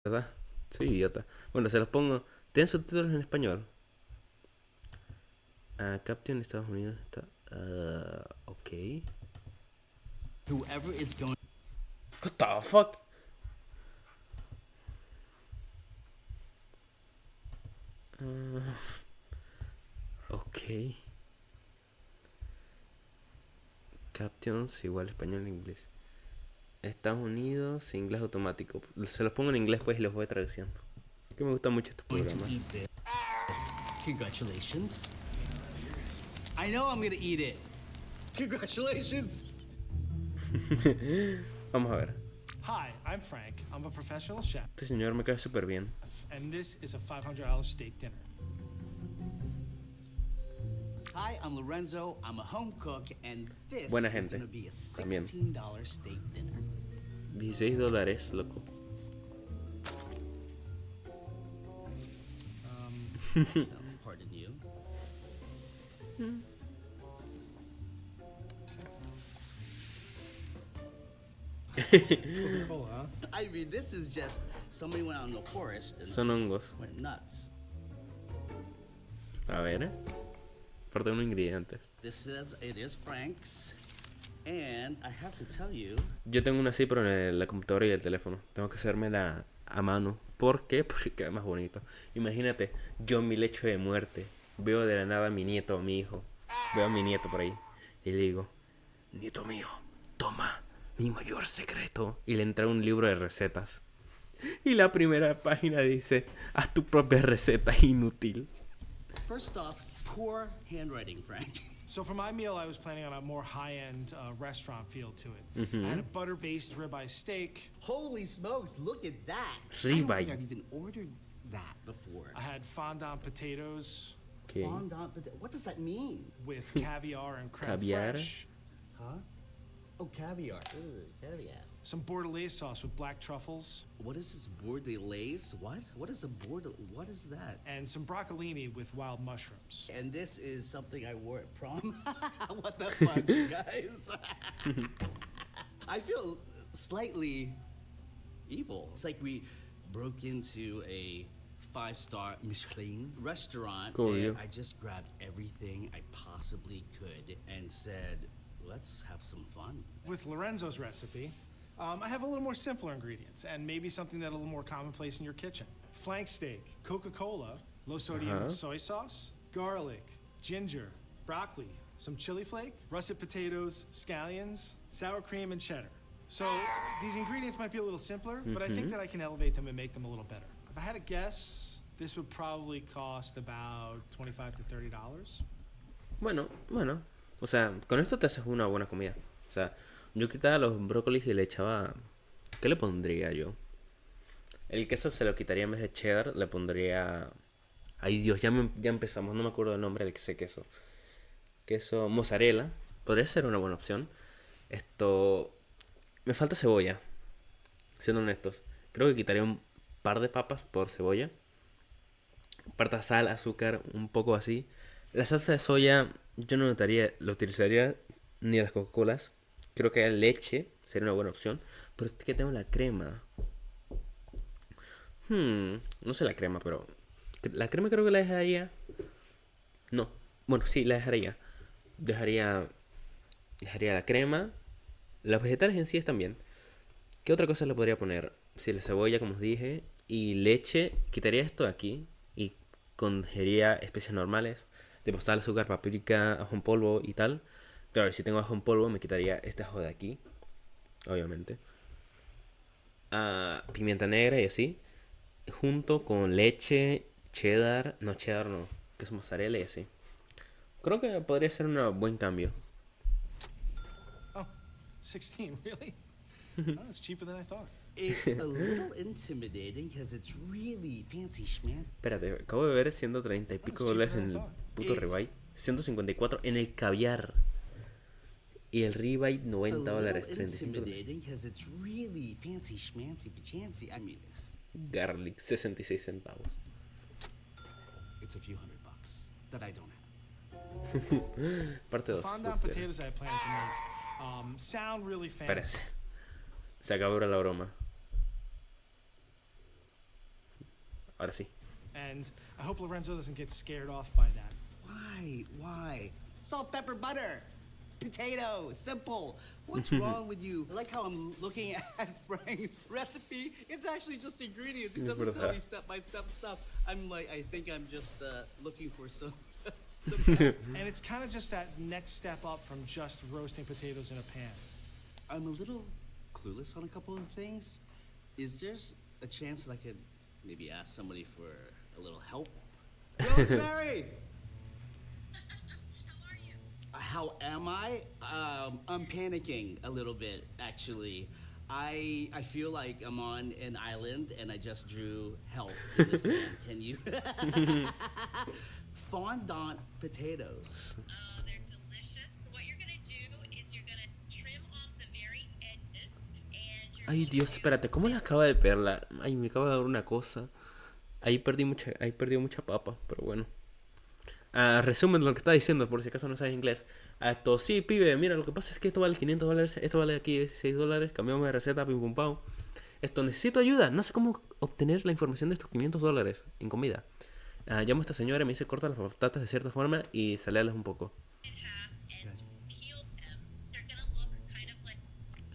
¿Verdad? Soy idiota. Bueno, se los pongo. ¿Tienen subtítulos en español? Captain Estados Unidos está. Ok. Whoever is going. What the fuck? Ok. Captions igual español e inglés. Estados Unidos, inglés automático. Se los pongo en inglés pues y los voy traduciendo. Que me gusta mucho estos Going to programas. eat this. Congratulations. I know I'm gonna eat it. Congratulations. Vamos a ver. Hi, I'm Frank. I'm a professional chef, Este señor me cae súper bien. and this is a $500 steak dinner. Hi, I'm Lorenzo. I'm a home cook, and this Buena is gente. gonna be a También. $16 steak dinner. $16, loco. No, pardon you. Coca-Cola, huh? I mean, this is just somebody went out in the forest and Son hongos. went nuts. A ver. Parte unos ingredientes. This says it is Frank's, and I have to tell you, Yo tengo una así, pero en la computadora y el teléfono. Tengo que hacérmela a mano. ¿Por qué? Porque queda más bonito. Imagínate, yo en mi lecho de muerte. Veo de la nada a mi nieto o a mi hijo. Veo a mi nieto por ahí. Y le digo, nieto mío, toma mi mayor secreto. Y le entrego un libro de recetas. Y la primera página dice, haz tu propia receta inútil. first off, poor handwriting, Frank. So for my meal, I was planning on a more high-end restaurant feel to it. I had a butter-based ribeye steak. Holy smokes, look at that. I don't Ribeye. think I've even ordered that before. I had fondant potatoes Okay. Fondant, what does that mean? with caviar and creme Caviar? fraiche. Huh? Oh, caviar. Ugh, caviar. Some bordelaise sauce with black truffles. What is this bordelaise? What? What is a what is that? And some broccolini with wild mushrooms. And this is something I wore at prom? What the fuck, you guys? I feel slightly evil. It's like we broke into a 5-star Michelin restaurant Cool, and yeah. I just grabbed everything I possibly could and said, let's have some fun. With Lorenzo's recipe, I have a little more simpler ingredients and maybe something that's a little more commonplace in your kitchen. Flank steak, Coca-Cola, low sodium soy sauce, garlic, ginger, broccoli, some chili flake, russet potatoes, scallions, sour cream, and cheddar. So these ingredients might be a little simpler, but I think that I can elevate them and make them a little better. If I had to guess, this would probably cost about $25 to $30. Bueno. O sea, con esto te haces una buena comida. O sea, yo quitaba los brócolis y le echaba... ¿Qué le pondría yo? El queso se lo quitaría en vez de cheddar. Le pondría... Ay Dios, ya empezamos. No me acuerdo el nombre de ese queso. Queso mozzarella. Podría ser una buena opción. Esto... Me falta cebolla. Siendo honestos. Creo que quitaría un par de papas por cebolla. Parta sal, azúcar, un poco así. La salsa de soya yo no lo utilizaría ni las Coca-Colas. Creo que leche sería una buena opción. Pero es que tengo la crema. No sé la crema, pero... La crema creo que la dejaría... No. Bueno, sí, la dejaría. Dejaría la crema. Los vegetales en sí están bien. ¿Qué otra cosa le podría poner? Si la cebolla, como os dije. Y leche. Quitaría esto de aquí. Y cogería especias normales. Tipo sal, azúcar, paprika, ajo en polvo y tal. Claro, si tengo ajo en polvo me quitaría este ajo de aquí. Obviamente. Pimienta negra y así. Junto con leche, cheddar. No, cheddar no. Que es mozzarella y así. Creo que podría ser un buen cambio. Oh, 16, really? Oh, it's cheaper than I thought. It's a little intimidating because it's really fancy schmancy. Espérate, acabo de ver $130 y pico dólares en el puto It's- ribeye. 154 en el caviar. Y el ribeye A $90, little 35 dólares. intimidating because it's really fancy schmancy pachancy. I mean, Garlic, 66 centavos. it's a few $100 that I don't have. Parte 2. Fondant potatoes I plan to make sound really fancy. Espérese. Se acabó la broma. ahora sí. And I hope Lorenzo doesn't get scared off by that. Why? Salt, pepper, butter. Potato. Simple. What's wrong with you? I like how I'm looking at Frank's recipe. It's actually just ingredients. It doesn't tell you step-by-step stuff. I'm like, I think I'm just looking for some... And it's kind of just that next step up from just roasting potatoes in a pan. I'm a little clueless on a couple of things. Is there a chance that I could maybe ask somebody for a little help? Rosemary! How am I? I'm panicking a little bit, actually. I feel like I'm on an island and I just drew help in the sand. Can you? Fondant potatoes. Oh, they're delicious. What you're gonna do is you're gonna trim off the very edges and you're Ay, Dios, espérate, ¿cómo la acaba de perlar? Ay, me acaba de dar una cosa. Ahí perdí mucha papa, pero bueno. Resumen lo que está diciendo, por si acaso no sabes inglés. Esto, sí, pibe, mira, lo que pasa es que esto vale $500, esto vale aquí $16, cambiamos de receta, pim pum pam. Esto, necesito ayuda, no sé cómo obtener la información de estos $500 en comida. Llamo a esta señora y me dice corta las patatas de cierta forma y saléalas un poco. in half and peel them. They're gonna look kind of like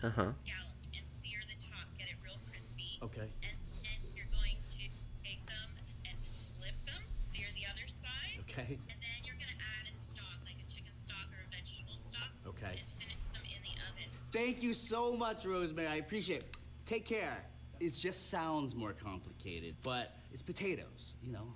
Ajá. scallops and sear the top, get it real crispy. Okay. And then you're going to take them and flip them, sear the other side. Okay. And then you're gonna add a stock, like a chicken stock or a vegetable stock. Okay. And finish them in the oven. Thank you so much, Rosemary. I appreciate it. Take care. It just sounds more complicated, but it's potatoes, you know?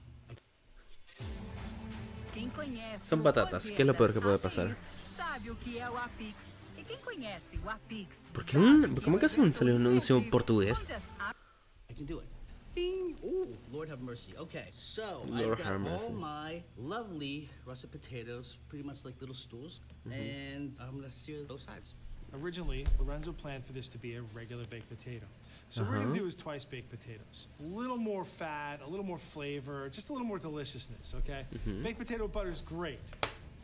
Quem conhece Son o patatas, poder ¿qué es lo peor que das puede pasar? APIs sabe o que é o Apix. E quem conhece o Apix ¿Por qué sabe ¿Cómo que é o no salió un anuncio en evento portugués? onde as I can do it. Bing. Ooh, Lord have mercy. Okay, so Lord I've have got mercy. all my lovely russet potatoes, pretty much like little stools, and I'm gonna sear both sides. Originally, Lorenzo planned for this to be a regular baked potato. So what we're gonna do is twice baked potatoes. A little more fat, a little more flavor, just a little more deliciousness, okay? Baked potato butter is great.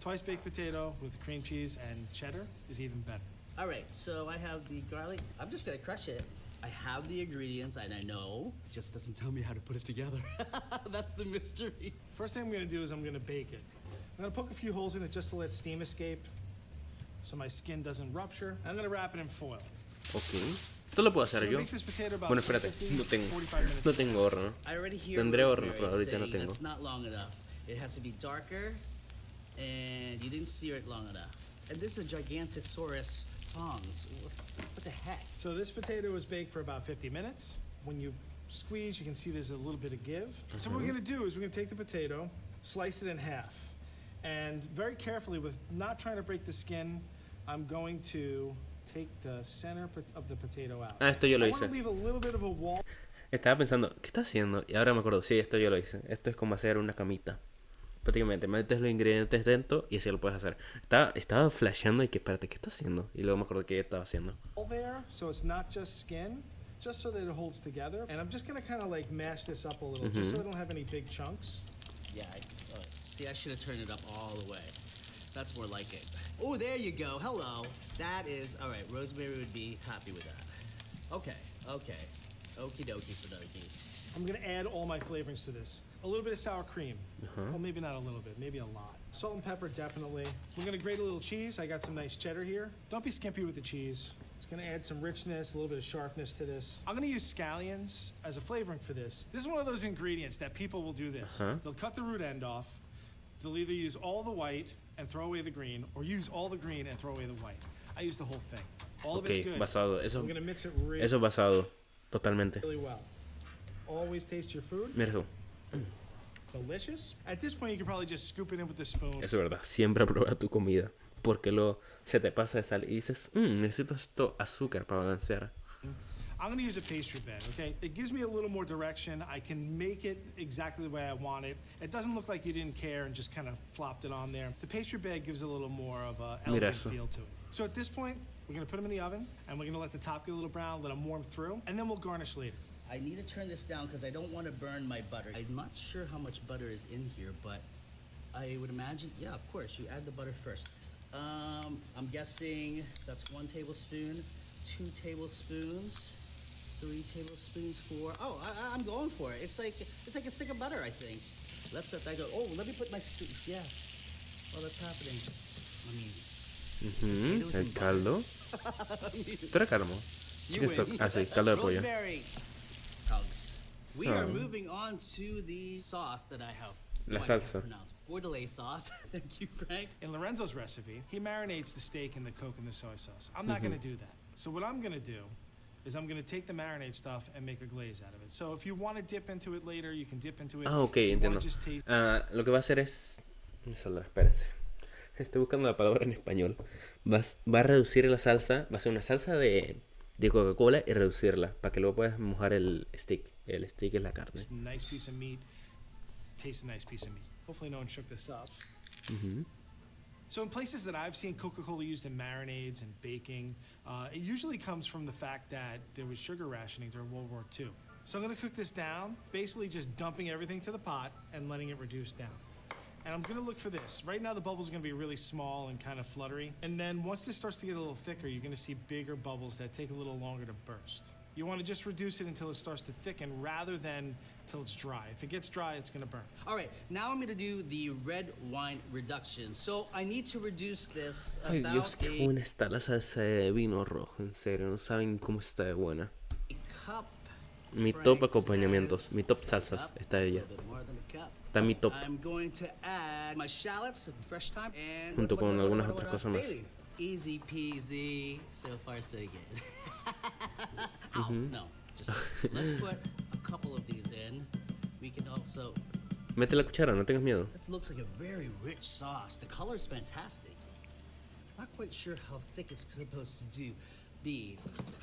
Twice baked potato with cream cheese and cheddar is even better. All right, so I have the garlic. I'm just gonna crush it. I have the ingredients, and I know it just doesn't tell me how to put it together. That's the mystery. First thing I'm gonna do is I'm gonna bake it. I'm gonna poke a few holes in it just to let steam escape so my skin doesn't rupture. I'm gonna wrap it in foil. Ok. Esto lo puedo hacer I'm yo. gonna bake this potato about Bueno, espérate, 50, no tengo, 45 minutes. no tengo horno. I already hear Tendré horno, Rosemary pero ahorita no saying tengo. that's not long enough. It has to be darker, and you didn't sear it long enough. And this is a Gigantosaurus tongs. What the heck? So this potato was baked for about 50 minutes. When you squeeze, you can see there's a little bit of give. So what we're gonna do is we're gonna take the potato, slice it in half, and very carefully, with not trying to break the skin, I'm going to take the center of the potato out. Esto yo lo I hice. want to leave a little bit of a wall. Estaba pensando, ¿qué está haciendo? Y ahora me acuerdo, sí, esto yo lo hice. Esto es como hacer una camita. Prácticamente, metes los ingredientes dentro y así lo puedes hacer. Estaba flasheando y que, espérate, ¿qué está haciendo? Y luego me acuerdo que ella estaba haciendo. There, so it's not just skin, just so that it holds together. And I'm just gonna kind of like mash this up a little, just so I don't have any big chunks. Yeah, see, I should have turned it up all the way. That's more like it. Oh, there you go. Hello. That is, all right, Rosemary would be happy with that. Okay. Okie dokie sadoki. I'm gonna add all my flavorings to this. A little bit of sour cream. Well, maybe not a little bit, maybe a lot. Salt and pepper, definitely. We're gonna grate a little cheese. I got some nice cheddar here. Don't be skimpy with the cheese. It's gonna add some richness, a little bit of sharpness to this. I'm gonna use scallions as a flavoring for this. This is one of those ingredients that people will do this. They'll cut the root end off. They'll either use all the white and throw away the green, or use all the green and throw away the white. I use the whole thing. All of it's Ok, good. basado. Eso We're gonna mix it es basado. Totalmente. really well. Always taste your food. Mira eso. Delicious. At this point, you can probably just scoop it in with the spoon. Eso es verdad. Siempre prueba tu comida. Porque se te pasa de sal y dices, necesito esto azúcar para balancear. I'm gonna use a pastry bed, okay? It gives me a little more direction. I can make it exactly the way I want it. It doesn't look like you didn't care and just kind of flopped it on there. The pastry bed gives a little more of a elegant eso. feel to it. So at this point, we're gonna put them in the oven, and we're gonna let the top get a little brown, let them warm through, and then we'll garnish later. I need to turn this down because I don't want to burn my butter. I'm not sure how much butter is in here, but I would imagine, yeah, of course, you add the butter first. I'm guessing that's 1 tablespoon, 2 tablespoons. 3 tablespoons for. Oh, I'm going for it. It's like a stick of butter, I think. Let's let that go. Oh, let me put my stew. Yeah. Oh, that's happening. I mean, potatoes El and caldo. Esto era calmo. you Esto, win. sí, caldo de pollo. Rosemary. Hugs. We are So- moving on to the sauce that I have. La no idea how to salsa. pronounce. Bordelaise sauce. Thank you, Frank. In Lorenzo's recipe, he marinates the steak in the Coke and the soy sauce. I'm not going to do that. So what I'm going to do is I'm going to take the marinade stuff and make a glaze out of it. So if you want to dip into it later, you can dip into it. Ah, ok, If you wanna entiendo. just taste- Lo que va a hacer es... Me saldrá, espérense. Estoy buscando la palabra en español. Va a reducir la salsa. Va a ser una salsa de Coca-Cola y reducirla para que luego puedas mojar el stick. El stick es la carne. It's a nice piece of meat. Tastes a nice piece of meat. Hopefully no one shook this up. So in places that I've seen Coca-Cola used in marinades and baking, it usually comes from the fact that there was sugar rationing during World War II. So I'm going to cook this down, basically just dumping everything to the pot and letting it reduce down. And I'm going to look for this. Right now the bubbles are going to be really small and kind of fluttery. And then once this starts to get a little thicker, you're going to see bigger bubbles that take a little longer to burst. You want to just reduce it until it starts to thicken rather than till it's dry. If it gets dry, it's going to burn. All right, now I'm going to do the red wine reduction. So I need to reduce this Ay about Dios, qué buena está la salsa de vino rojo. En serio, no saben cómo está de buena. a cup. Mi Frank top acompañamientos, says mi top it's a salsas, cup, está a ella. little bit more than a cup. Está mi top. I'm going to add my shallots, fresh thyme, and Junto con algunas otras cosas más. Bailey. Easy peasy. So far, so good. Ow, no. Just let's put a couple of these in. We can also. Mete la cuchara, no tengas miedo. That looks like a very rich sauce. The color's fantastic. Not quite sure how thick it's supposed to be.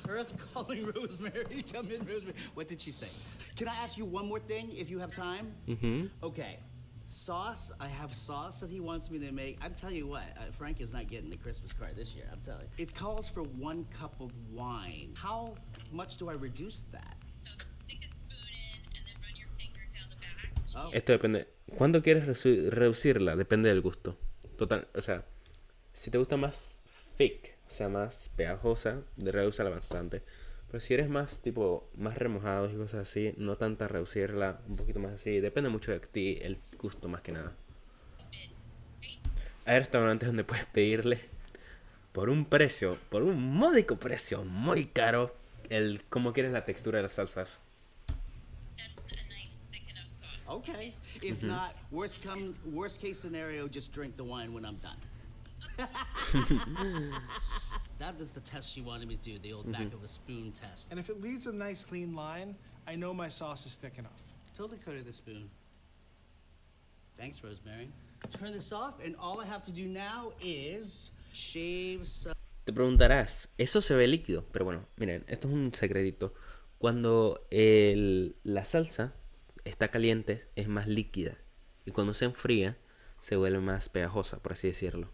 Earth calling Rosemary. Come in, Rosemary. What did she say? Can I ask you one more thing if you have time? Okay. Sauce. I have sauce that he wants me to make. I'm telling you what, Frank is not getting the Christmas card this year. I'm telling you. It calls for 1 cup of wine. How much do I reduce that? So stick a spoon in and then run your finger down the back. Oh. Esto depende. ¿Cuándo quieres reducirla? Depende del gusto. Total, o sea, si te gusta más thick, o sea, más pegajosa, redúcela bastante. Pero si eres más tipo, más remojados y cosas así, no tanta reducirla, un poquito más así. Depende mucho de ti, el gusto más que nada. Hay restaurantes donde puedes pedirle por un módico precio, muy caro, el cómo quieres la textura de las salsas. That's a nice thick enough sauce. Okay. If not, worst case scenario, just drink the wine when I'm done. That is the test she wanted me to do, the old back of a spoon test. And if it leaves a nice clean line, I know my sauce is thick enough. Totally coated the spoon. Thanks, Rosemary. Turn this off, and all I have to do now is shave some. Te preguntarás, eso se ve líquido, pero bueno, miren, esto es un secretito. Cuando la salsa está caliente es más líquida y cuando se enfría se vuelve más pegajosa, por así decirlo.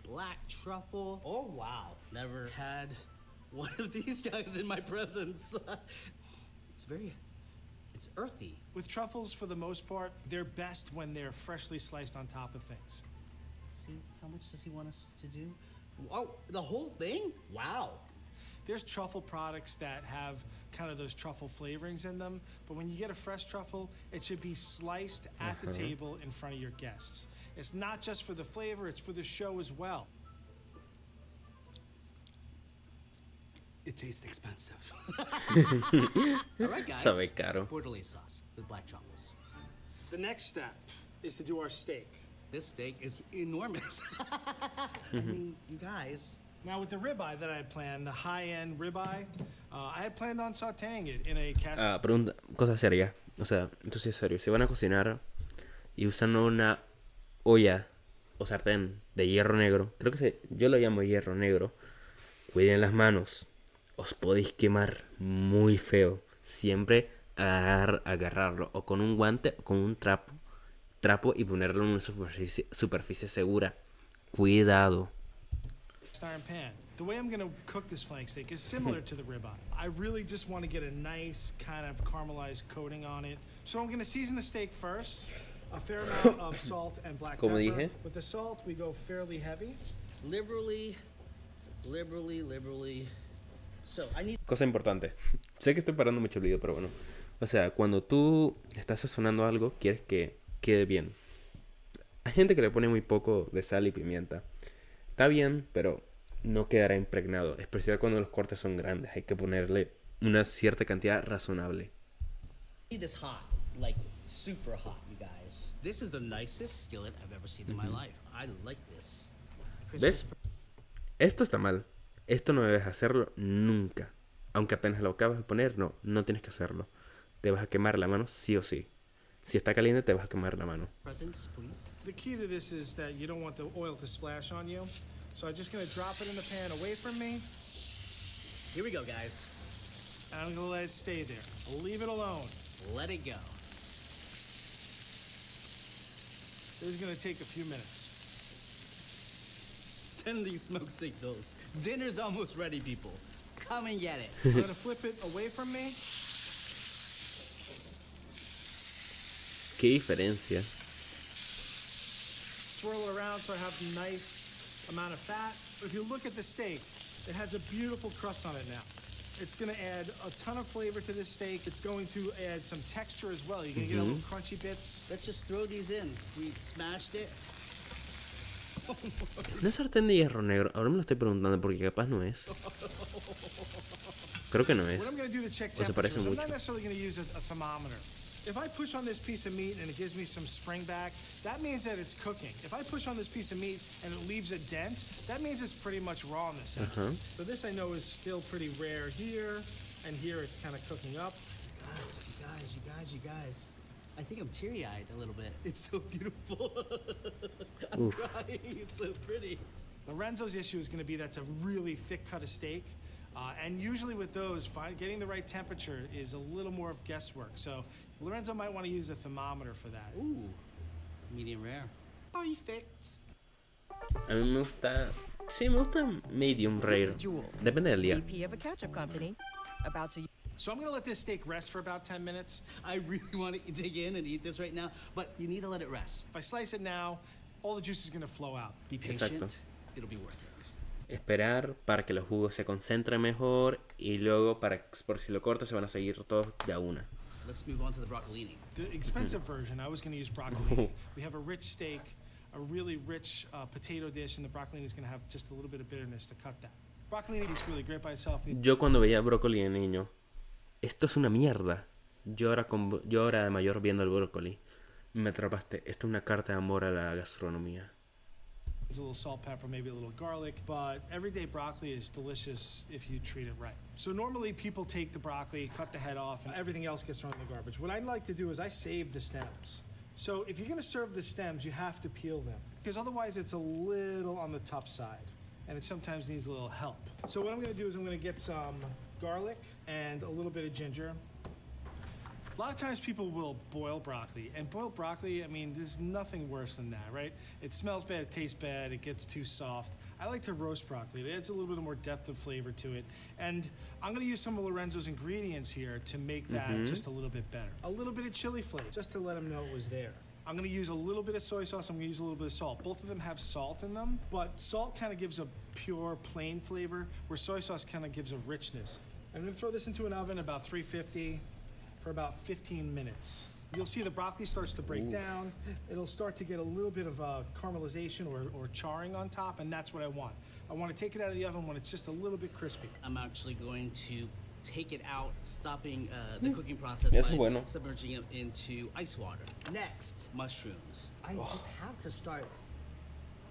Black truffle. Oh, wow. Never had one of these guys in my presence. It's earthy. With truffles, for the most part, they're best when they're freshly sliced on top of things. See, how much does he want us to do? Oh, the whole thing? Wow. There's truffle products that have kind of those truffle flavorings in them, but when you get a fresh truffle, it should be sliced at the table in front of your guests. It's not just for the flavor, it's for the show as well. It tastes expensive. All right, guys. Sabe caro. Bordelaise sauce with black truffles. The next step is to do our steak. This steak is enormous. I mean, you guys. Now with the ribeye that I had planned, the high-end ribeye, I had planned on sautéing it in a cast. Pregunta, cosa seria, o sea, entonces serio, si van a cocinar y usan una olla o sartén de hierro negro, creo que yo lo llamo hierro negro, cuiden las manos, os podéis quemar muy feo, siempre agarrarlo o con un guante o con un trapo y ponerlo en una superficie segura, cuidado. Iron pan. The way I'm going to cook this flank steak is similar to the ribeye. I really just want to get a nice kind of caramelized coating on it. So I'm going to season the steak first. A fair amount of salt and black Como pepper. dije. With the salt, we go fairly heavy. Liberally. So I need Cosa importante. Sé que estoy parando mucho el video, pero bueno. O sea, cuando tú estás sazonando algo, quieres que quede bien. Hay gente que le pone muy poco de sal y pimienta. Está bien, pero no quedará impregnado. Especial cuando los cortes son grandes. Hay que ponerle una cierta cantidad razonable. this hot, like super hot, you guys. This is the nicest skillet I've ever seen in my life. I like this. ¿Ves? Esto está mal. Esto no debes hacerlo nunca. Aunque apenas lo acabas de poner, no tienes que hacerlo. Te vas a quemar la mano sí o sí. Si está caliente, te vas a quemar la mano. Presents, please. The key to this is that you don't want the oil to splash on you. So I'm just gonna drop it in the pan away from me, Here we go, guys. and I'm gonna let it stay there. Leave it alone. Let it go. This is gonna take a few minutes. Send these smoke signals. Dinner's almost ready, people. Come and get it. I'm gonna flip it away from me. ¿Qué diferencia? Swirl it around so I have a nice amount of fat. If you look at the steak, it has a beautiful crust on it now. It's gonna add a ton of flavor to this steak. It's going to add some texture as well. You're gonna get a little crunchy bits. Let's just throw these in. We smashed it. ¿No es sartén de hierro negro? Ahora me lo estoy preguntando porque capaz no es. Creo que no es. What I'm gonna do to check O se parece temperatures, I'm mucho. not necessarily gonna use a thermometer. If I push on this piece of meat and it gives me some spring back, that means that it's cooking. If I push on this piece of meat and it leaves a dent, that means it's pretty much raw in the center. So this I know is still pretty rare here, and here it's kind of cooking up. You guys. I think I'm teary-eyed a little bit. It's so beautiful. I'm crying. It's so pretty. Lorenzo's issue is gonna be that's a really thick cut of steak. And usually with those, getting the right temperature is a little more of guesswork. So Lorenzo might want to use a thermometer for that. Ooh, medium rare. Perfect. A mí me gusta... Sí, me gusta medium rare. This is Jules, Depende del día. VP of a ketchup company, about to. So I'm gonna let this steak rest for about 10 minutes. I really want to dig in and eat this right now, but you need to let it rest. If I slice it now, all the juice is gonna flow out. Be patient. Exacto. It'll be worth it. Esperar para que los jugos se concentren mejor y luego por si lo cortas se van a seguir todos de a una. Let's move on to the broccolini. The expensive version, I was gonna use broccolini. We have a rich steak, a really rich potato dish, and the broccolini is gonna have just a little bit of bitterness to cut that. Broccolini is really great by itself. Yo cuando veía brócoli de niño, esto es una mierda. Yo ahora de mayor viendo el brócoli, me atrapaste. Esto es una carta de amor a la gastronomía. A little salt, pepper, maybe a little garlic, but everyday broccoli is delicious if you treat it right. So normally people take the broccoli, cut the head off, and everything else gets thrown in the garbage. What I like to do is I save the stems. So if you're gonna serve the stems, you have to peel them, because otherwise it's a little on the tough side, and it sometimes needs a little help. So what I'm gonna do is I'm gonna get some garlic and a little bit of ginger. A lot of times people will boil broccoli, and boiled broccoli, I mean, there's nothing worse than that, right? It smells bad, it tastes bad, it gets too soft. I like to roast broccoli. It adds a little bit more depth of flavor to it. And I'm gonna use some of Lorenzo's ingredients here to make that just a little bit better. A little bit of chili flake, just to let him know it was there. I'm gonna use a little bit of soy sauce, I'm gonna use a little bit of salt. Both of them have salt in them, but salt kind of gives a pure, plain flavor, where soy sauce kind of gives a richness. I'm gonna throw this into an oven about 350 for about 15 minutes. You'll see the broccoli starts to break down. It'll start to get a little bit of caramelization or charring on top, and that's what I want. I want to take it out of the oven when it's just a little bit crispy. I'm actually going to take it out, stopping the cooking process Eso by es bueno. submerging it into ice water. Next, mushrooms. I just have to start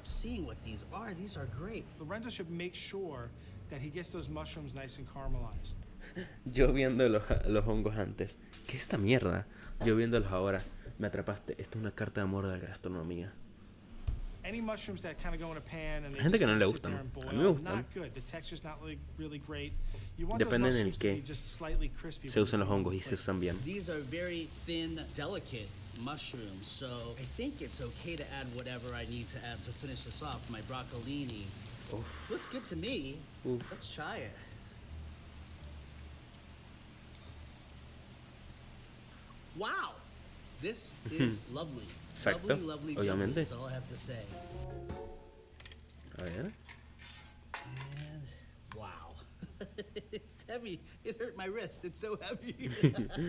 seeing what these are. These are great. Lorenzo should make sure that he gets those mushrooms nice and caramelized. Yo viendo los hongos antes. ¿Qué es esta mierda? Yo viéndolos ahora. Me atrapaste. Esto es una carta de amor de la gastronomía. Any mushrooms that kind of go in a pan and they Hay gente just que no kinda le sit there gustan. and boil, A mí me gustan. not good. The texture's not really great. You want those Depende en el mushrooms to be qué just slightly crispy. se when usan you los put them on hongos the y se plate. usan bien. These are very thin, delicate mushrooms, so I think it's okay to add whatever I need to add to finish this off. My broccolini. Looks good to me. Let's try it. Wow! This is lovely. Exacto, Lovely, obviamente. That's all I have to say. A ver. And wow. It's heavy. It hurt my wrist. It's so heavy.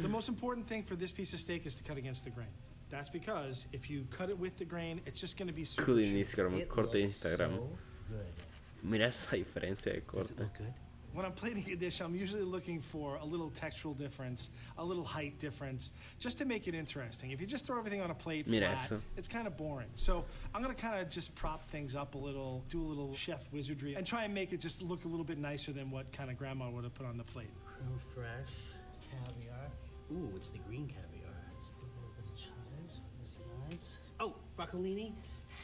The most important thing for this piece of steak is to cut against the grain. That's because if you cut it with the grain, it's just going to be super Cool chewy. Instagram, It corte de looks Instagram. so good. Mira esa diferencia de Does it corte. look good? When I'm plating a dish, I'm usually looking for a little textural difference, a little height difference, just to make it interesting. If you just throw everything on a plate Mira flat, eso. it's kind of boring. So I'm gonna kind of just prop things up a little, do a little chef wizardry, and try and make it just look a little bit nicer than what kind of grandma would have put on the plate. Creme fraiche, caviar. Ooh, it's the green caviar. Let's put a little bit of chives. This is nice. Oh, broccolini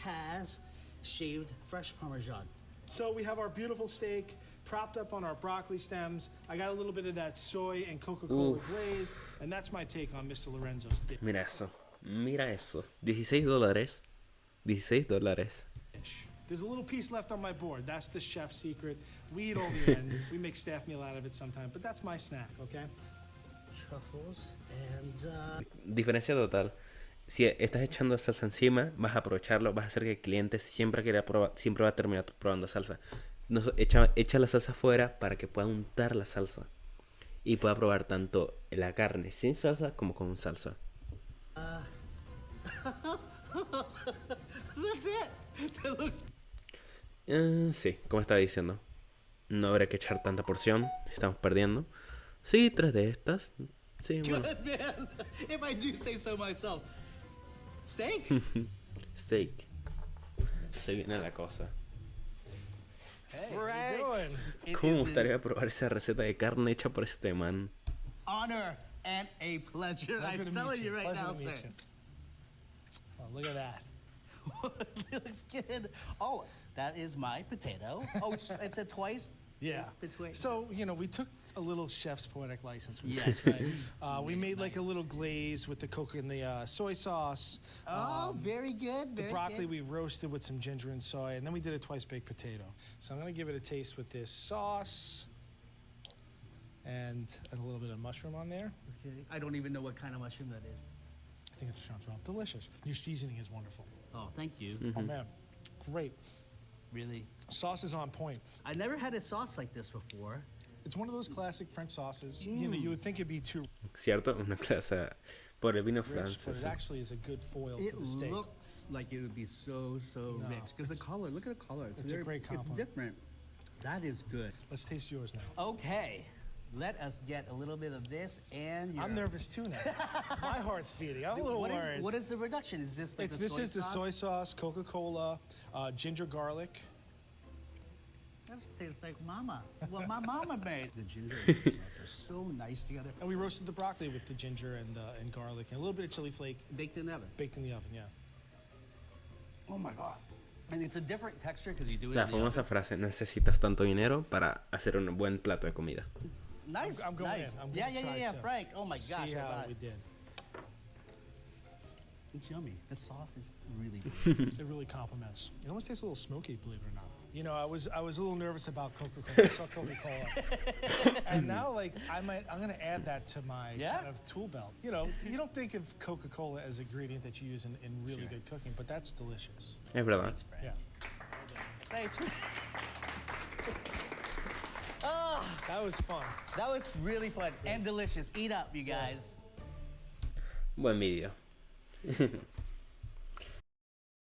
has shaved fresh Parmesan. So we have our beautiful steak propped up on our broccoli stems. I got a little bit of that soy and Coca-Cola glaze, and that's my take on Mr. Lorenzo's dish. Mira eso. Mira eso. $16. $16. There's a little piece left on my board. That's the chef's secret. We eat all the ends. We make staff meal out of it sometimes, but that's my snack, okay? Truffles and Diferencia total. Si estás echando salsa encima, vas a aprovecharlo, vas a hacer que el cliente siempre quiera probar, siempre va a terminar probando salsa. No, echa la salsa afuera para que pueda untar la salsa y pueda probar tanto la carne sin salsa como con salsa. that's it. That looks Sí, como estaba diciendo, no habría que echar tanta porción, estamos perdiendo. Sí, 3 de estas. Sí, bueno. good, man. If I do say so myself. Steak? Steak. Se viene la cosa. Hey, Frank. how you doing? It ¿Cómo me is an gustaría probar esa receta de carne hecha por este man? honor and a pleasure. Pleasure I'm to telling meet you right Pleasure now, to sir. meet you. Oh, look at that. It looks good. Oh, that is my potato. Oh, it's a twice. Yeah. Between. So, you know, we took a little chef's poetic license with Yes. this, right? We made like a little glaze with the coca and the soy sauce. Oh, very good. The Very broccoli good. we roasted with some ginger and soy, and then we did a twice baked potato. So I'm gonna give it a taste with this sauce and a little bit of mushroom on there. Okay. I don't even know what kind of mushroom that is. I think it's a chanterelle. Delicious. Your seasoning is wonderful. Oh, thank you. Oh man, great. Really. Sauce is on point. I never had a sauce like this before. It's one of those classic French sauces. You know, you would think it'd be too ¿Cierto? Una clase por el vino rich, but francés. it actually is a good foil It for the steak. looks like it would be so No, rich because the color. Look at the color. it's a great It's compliment. different. That is good. Let's taste yours now. Okay, let us get a little bit of this and your. I'm nervous too now. My heart's beating. I'm a little What is worried. what is the reduction? Is this like the This soy is the sauce? soy sauce, Coca-Cola, ginger garlic. That tastes like mama. What my mama made. The ginger and the sauce are so nice together. And we roasted the broccoli with the ginger and garlic and a little bit of chili flake Baked in the oven. baked in the oven, yeah. Oh my god. And it's a different texture because you do it La in the famosa oven. frase, no necesitas tanto dinero para hacer un buen plato de comida. Nice. I'm going nice. in. I'm yeah, gonna try yeah, too. Frank. Oh my gosh. See I how got we it. did. It's yummy. The sauce is really good. It really compliments. It almost tastes a little smoky, believe it or not. You know, I was a little nervous about Coca-Cola. I saw Coca-Cola, and now like I'm gonna add that to my Yeah? kind of tool belt. You know, you don't think of Coca-Cola as an ingredient that you use in really good cooking, but that's delicious. Es verdad. Yeah, Thanks. that was fun. That was really fun and delicious. Eat up, you guys. Buen vídeo.